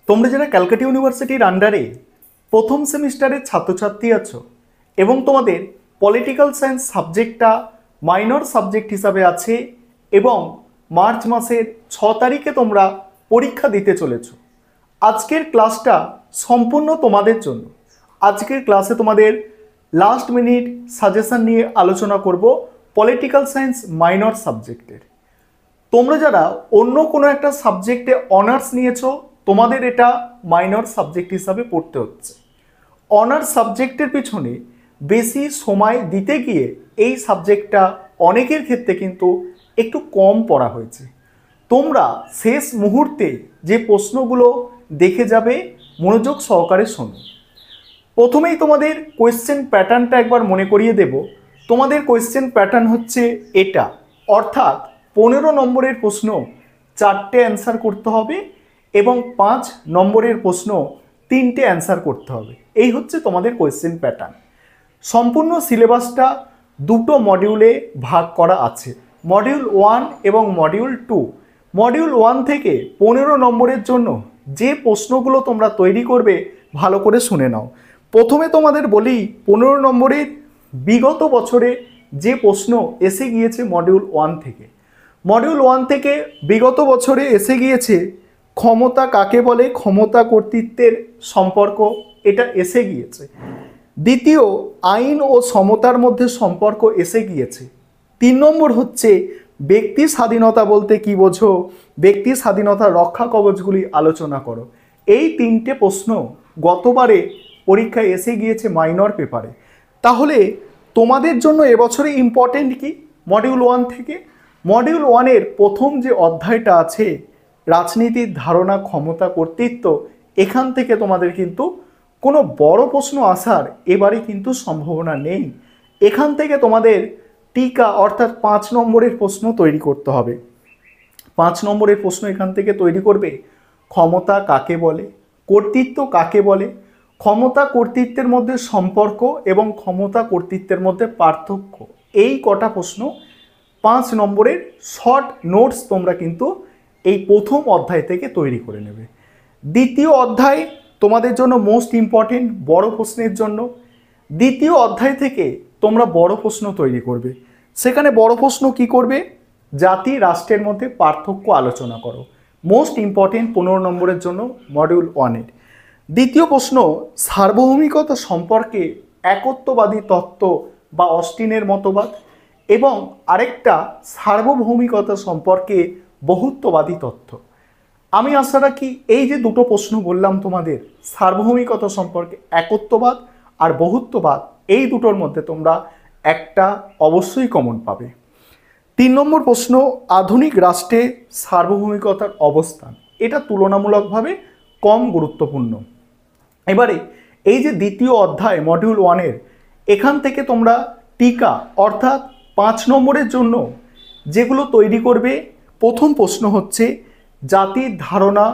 তোমরা যারা ক্যালকাটা ইউনিভার্সিটির আন্ডারে প্রথম সেমিস্টারের ছাত্রছাত্রী আছো এবং তোমাদের পলিটিক্যাল সায়েন্স সাবজেক্টটা মাইনর সাবজেক্ট হিসাবে আছে এবং মার্চ মাসের 6 তারিখে তোমরা পরীক্ষা দিতে চলেছো, আজকের ক্লাসটা সম্পূর্ণ তোমাদের জন্য। আজকের ক্লাসে তোমাদের লাস্ট মিনিট সাজেশন নিয়ে আলোচনা করব পলিটিক্যাল সায়েন্স মাইনর সাবজেক্টের। তোমরা যারা অন্য কোনো একটা সাবজেক্টে অনার্স নিয়েছো তোমাদের এটা মাইনর সাবজেক্ট হিসাবে পড়তে হচ্ছে। অনার্স সাবজেক্টের পিছনে বেশি সময় দিতে গিয়ে এই সাবজেক্টটা অনেকের ক্ষেত্রে কিন্তু একটু কম পড়া হয়েছে। তোমরা শেষ মুহূর্তে যে প্রশ্নগুলো দেখে যাবে মনোযোগ সহকারে শোনো। প্রথমেই তোমাদের কোয়েশ্চেন প্যাটার্নটা একবার মনে করিয়ে দেব। তোমাদের কোয়েশ্চেন প্যাটার্ন হচ্ছে এটা, অর্থাৎ 15 নম্বরের প্রশ্ন 4টে অ্যান্সার করতে হবে এবং 5 নম্বরের প্রশ্ন 3টে অ্যান্সার করতে হবে। এই হচ্ছে তোমাদের কোয়েশ্চেন প্যাটার্ন। সম্পূর্ণ সিলেবাসটা দুটো মডিউলে ভাগ করা আছে, মডিউল 1 এবং মডিউল 2। মডিউল 1 থেকে 15 নম্বরের জন্য যে প্রশ্নগুলো তোমরা তৈরি করবে ভালো করে শুনে নাও। প্রথমে তোমাদের বলি 15 নম্বরের বিগত বছরে যে প্রশ্ন এসে গিয়েছে মডিউল 1 থেকে। মডিউল 1 থেকে বিগত বছরে এসে গিয়েছে ক্ষমতা কাকে বলে, ক্ষমতা কর্তৃত্বের সম্পর্ক, এটা এসে গিয়েছে। দ্বিতীয়, আইন ও সমতার মধ্যে সম্পর্ক এসে গিয়েছে। 3 নম্বর হচ্ছে ব্যক্তি স্বাধীনতা বলতে কি বোঝো, ব্যক্তি স্বাধীনতার রক্ষা কবচগুলি আলোচনা করো। এই 3টে প্রশ্ন গতবারে পরীক্ষায় এসে গিয়েছে মাইনর পেপারে। তাহলে তোমাদের জন্য এবছরে ইম্পর্টেন্ট কি মডিউল 1 থেকে? মডিউল 1-এর প্রথম যে অধ্যায়টা আছে রাজনীতির ধারণা, ক্ষমতা, কর্তৃত্ব, এখান থেকে তোমাদের কিন্তু কোনো বড় প্রশ্ন আসার এবারে কিন্তু সম্ভাবনা নেই। এখান থেকে তোমাদের টিকা অর্থাৎ 5 নম্বরের প্রশ্ন তৈরি করতে হবে। 5 নম্বরের প্রশ্ন এখান থেকে তৈরি করবে। ক্ষমতা কাকে বলে, কর্তৃত্ব কাকে বলে, ক্ষমতা কর্তৃত্বের মধ্যে সম্পর্ক এবং ক্ষমতা কর্তৃত্বের মধ্যে পার্থক্য, এই কটা প্রশ্ন 5 নম্বরের শর্ট নোটস তোমরা কিন্তু এই প্রথম অধ্যায় থেকে তৈরি করে নেবে। দ্বিতীয় অধ্যায় তোমাদের জন্য মোস্ট ইম্পর্টেন্ট বড় প্রশ্নের জন্য। দ্বিতীয় অধ্যায় থেকে তোমরা বড় প্রশ্ন তৈরি করবে। সেখানে বড় প্রশ্ন কি করবে? জাতি রাষ্ট্রের মধ্যে পার্থক্য আলোচনা করো। মোস্ট ইম্পর্টেন্ট 15 নম্বরের জন্য মডিউল 1-এর। দ্বিতীয় প্রশ্ন সার্বভৌমিকতা সম্পর্কে একত্ববাদী তত্ত্ব বা অস্টিনের মতবাদ, এবং আরেকটা সার্বভৌমিকতা সম্পর্কে বহুত্ববাদী তত্ত্ব। আমি আশা রাখি এই যে দুটো প্রশ্ন বললাম তোমাদের, সার্বভৌমিকতা সম্পর্কে একত্ববাদ আর বহুত্ববাদ, এই দুটোর মধ্যে তোমরা একটা অবশ্যই কমন পাবে। 3 নম্বর প্রশ্ন আধুনিক রাষ্ট্রে সার্বভৌমিকতার অবস্থান, এটা তুলনামূলকভাবে কম গুরুত্বপূর্ণ। এবারে এই যে দ্বিতীয় অধ্যায় মডিউল 1-এর, এখান থেকে তোমরা টিকা অর্থাৎ 5 নম্বরের জন্য যেগুলো তৈরি করবে, প্রথম প্রশ্ন হচ্ছে জাতির ধারণা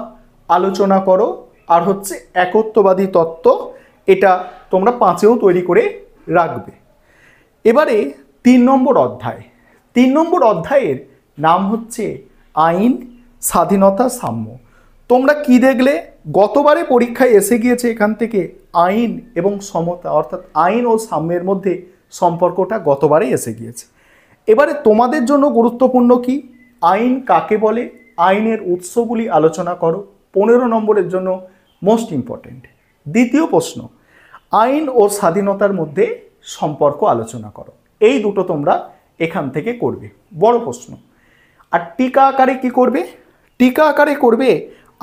আলোচনা করো, আর হচ্ছে একত্ববাদী তত্ত্ব, এটা তোমরা 5-এও তৈরি করে রাখবে। এবারে 3 নম্বর অধ্যায়। 3 নম্বর অধ্যায়ের নাম হচ্ছে আইন, স্বাধীনতা, সাম্য। তোমরা কি দেখলে? গতবারে পরীক্ষায় এসে গিয়েছে এখান থেকে আইন এবং সমতা, অর্থাৎ আইন ও সাম্যের মধ্যে সম্পর্কটা গতবারে এসে গিয়েছে। এবারে তোমাদের জন্য গুরুত্বপূর্ণ কি? আইন কাকে বলে, আইনের উৎসগুলি আলোচনা করো। 15 নম্বরের জন্য মোস্ট ইম্পর্টেন্ট। দ্বিতীয় প্রশ্ন আইন ও স্বাধীনতার মধ্যে সম্পর্ক আলোচনা করো। এই দুটো তোমরা এখান থেকে করবে, বড় প্রশ্ন। আর টিকা আকারে কি করবে? টিকা আকারে করবে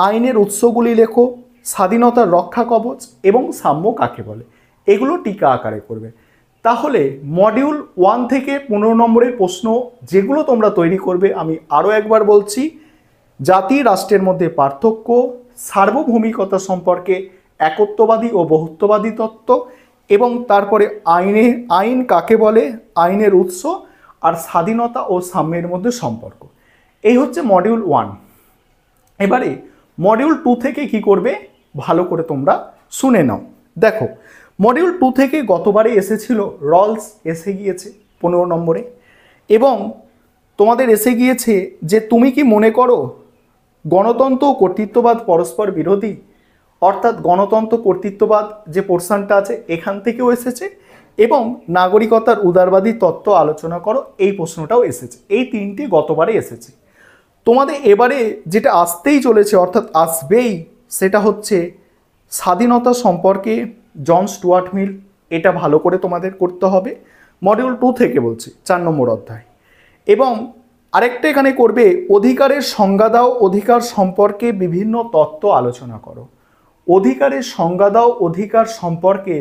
আইনের উৎসগুলি লেখো, স্বাধীনতার রক্ষা কবচ এবং সাম্য কাকে বলে, এগুলো টিকা আকারে করবে। তাহলে মডিউল 1 থেকে 15 নম্বরের প্রশ্ন যেগুলো তোমরা তৈরি করবে, আমি আরও একবার বলছি, জাতি রাষ্ট্রের মধ্যে পার্থক্য, সার্বভৌমিকতা সম্পর্কে একত্ববাদী ও বহুত্ববাদী তত্ত্ব, এবং তারপরে আইন কাকে বলে, আইনের উৎস, আর স্বাধীনতা ও সাম্যের মধ্যে সম্পর্ক। এই হচ্ছে মডিউল 1। এবারে মডিউল 2 থেকে কি করবে ভালো করে তোমরা শুনে নাও। দেখো, মডিউল 2 থেকে গতবারে এসেছিল রলস, এসে গিয়েছে 15 নম্বরে, এবং তোমাদের এসে গিয়েছে যে তুমি কি মনে করো গণতন্ত্র ও কর্তৃত্ববাদ পরস্পর বিরোধী, অর্থাৎ গণতন্ত্র কর্তৃত্ববাদ যে পোর্শনটা আছে এখান থেকেও এসেছে, এবং নাগরিকতার উদারবাদী তত্ত্ব আলোচনা করো, এই প্রশ্নটাও এসেছে। এই তিনটি গতবারে এসেছে। তোমাদের এবারে যেটা আসতেই চলেছে অর্থাৎ আসবেই, সেটা হচ্ছে স্বাধীনতা সম্পর্কে জন স্টুয়ার্ট মিল। এটা ভালো করে তোমাদের করতে হবে, মডিউল 2 থেকে বলছি, 4 নম্বর অধ্যায়। এবং আরেকটা এখানে করবে অধিকারের সংজ্ঞা দাও, অধিকার সম্পর্কে বিভিন্ন তত্ত্ব আলোচনা করো। অধিকারের সংজ্ঞা দাও, অধিকার সম্পর্কে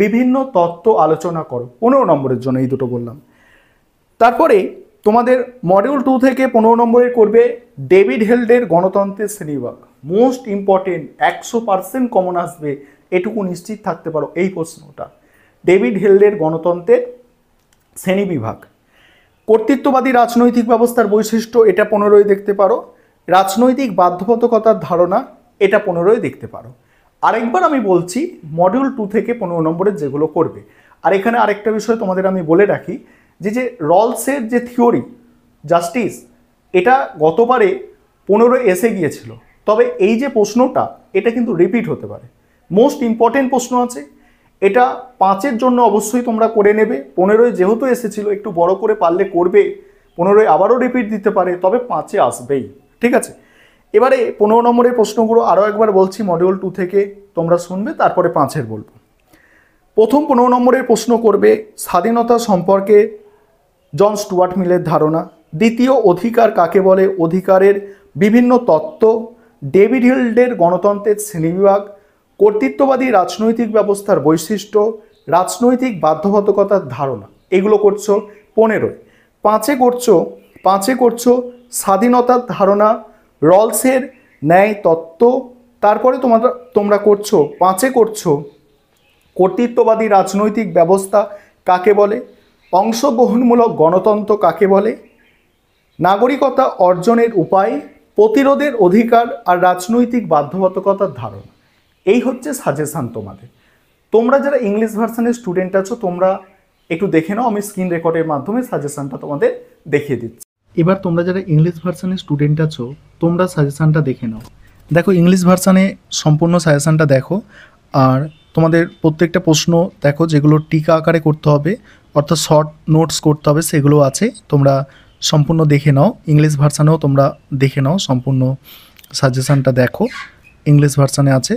বিভিন্ন তত্ত্ব আলোচনা করো। 15 নম্বরের জন্য এই দুটো বললাম। তারপরে তোমাদের মডিউল 2 থেকে 15 নম্বরে করবে ডেভিড হেল্ডের গণতন্ত্রের শ্রেণীবিভাগ। মোস্ট ইম্পর্টেন্ট, 100% কমন আসবে, এটুকু নিশ্চিত থাকতে পারো এই প্রশ্নটা। ডেভিড হেল্ডের গণতন্ত্রের শ্রেণীবিভাগ। কর্তৃত্ববাদী রাজনৈতিক ব্যবস্থার বৈশিষ্ট্য, এটা 15ই দেখতে পারো। রাজনৈতিক বাধ্যবাধকতার ধারণা, এটা 15ই দেখতে পারো। আরেকবার আমি বলছি, মডিউল 2 থেকে 15 নম্বরের যেগুলো করবে। আর এখানে আরেকটা বিষয় তোমাদের আমি বলে রাখি, যে রলসের যে থিওরি জাস্টিস, এটা গতবারে 15 এসে গিয়েছিল, তবে এই যে প্রশ্নটা এটা কিন্তু রিপিট হতে পারে। মোস্ট ইম্পর্টেন্ট প্রশ্ন আছে, এটা 5-এর জন্য অবশ্যই তোমরা করে নেবে। 15 যেহেতু এসেছিল, একটু বড় করে পারলে করবে, 15 আবারও রিপিট দিতে পারে, তবে 5-এ আসবেই, ঠিক আছে। এবারে 15 নম্বরের প্রশ্নগুলো আরও একবার বলছি, মডিউল 2 থেকে তোমরা শুনবে, তারপরে 5-এর বলবো। প্রথম 15 নম্বরের প্রশ্ন করবে স্বাধীনতা সম্পর্কে জন স্টুয়ার্ট মিলের ধারণা। দ্বিতীয়, অধিকার কাকে বলে, অধিকারের বিভিন্ন তত্ত্ব, ডেভিড হিল্ডের গণতন্ত্রের শ্রেণীবিভাগ, কর্তৃত্ববাদী রাজনৈতিক ব্যবস্থার বৈশিষ্ট্য, রাজনৈতিক বাধ্যবাধকতার ধারণা। এগুলো করছো 15। 5-এ করছো স্বাধীনতার ধারণা, রলসের ন্যায় তত্ত্ব। তারপরে তোমরা করছো 5-এ করছো কর্তৃত্ববাদী রাজনৈতিক ব্যবস্থা কাকে বলে, অংশগ্রহণমূলক গণতন্ত্র কাকে বলে, নাগরিকতা অর্জনের উপায়, প্রতিরোধের অধিকার আর রাজনৈতিক বাধ্যবাধকতার ধারণা। এই হচ্ছে সাজেশান তোমাদের। তোমরা যারা ইংলিশ ভার্সানের স্টুডেন্ট আছো তোমরা একটু দেখে নাও, আমি স্ক্রিন রেকর্ডের মাধ্যমে সাজেশানটা তোমাদের দেখিয়ে দিচ্ছি। এবার তোমরা যারা ইংলিশ ভার্সানের স্টুডেন্ট আছো তোমরা সাজেশানটা দেখে নাও। দেখো ইংলিশ ভার্সানে সম্পূর্ণ সাজেশানটা দেখো, আর তোমাদের প্রত্যেকটা প্রশ্ন দেখো যেগুলো টিকা আকারে করতে হবে, অর্থাৎ শর্ট নোটস করতে হবে, সেগুলো আছে, তোমরা সম্পূর্ণ দেখে নাও। ইংলিশ ভার্সানেও তোমরা দেখে নাও, সম্পূর্ণ সাজেশানটা দেখো, ইংলিশ ভার্সানে আছে।